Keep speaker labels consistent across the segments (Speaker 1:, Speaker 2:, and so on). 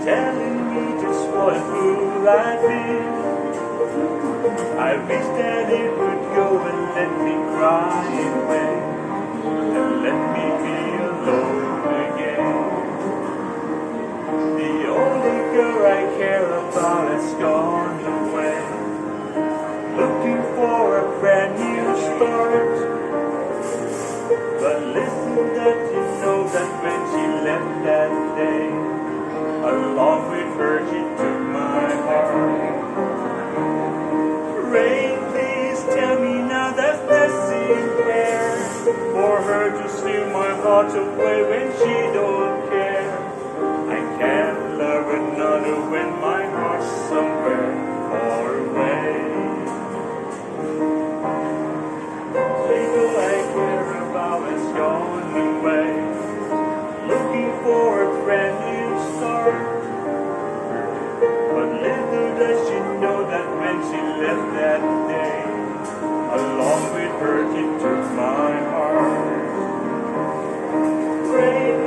Speaker 1: telling me just what a fool I've been. I wish that it would go and let me cry away, and let me be alone again. The only girl I care about has gone away, looking for a brand new start. But listen, that you know that when she left that day, along with her she took my heart. Rain, please tell me now that's nothing fair, for her to steal my heart away when she don't care. I can't love another when my heart's somewhere far away. Little I care about is gone away, looking for a brand new start. But little does she know that when she left that day, along with her she took my heart. Rain,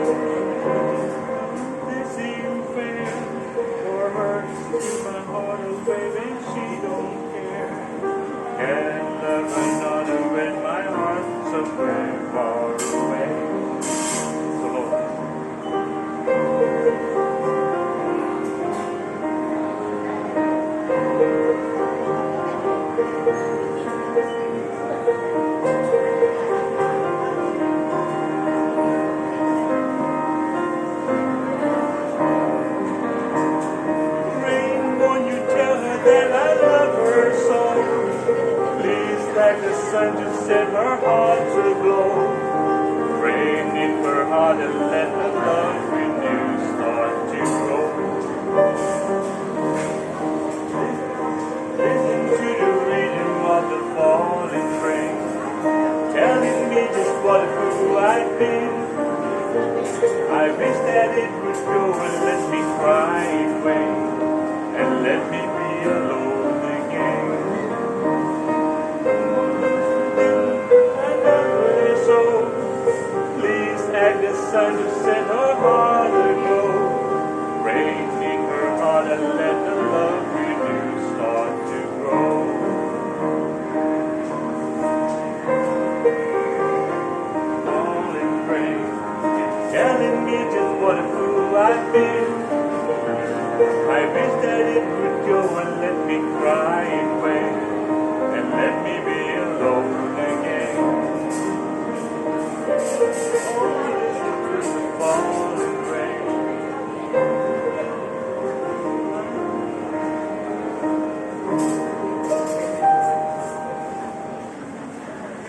Speaker 1: this ain't fair, for her to steal my heart away when she don't care. Can't love another when my heart's somewhere far away. So Lord, like the sun to set her heart to glow. Rain in her heart and let the love renew start to grow. Listen to the rhythm of the falling rain, telling me just what a fool I've been. I wish that it would go and let me cry away, and let me be alone again. The sun to set her heart aglow. Rain in her heart and let the love renew start to grow. Falling rain, it's telling me just what a fool I've been. I wish that it would go and let me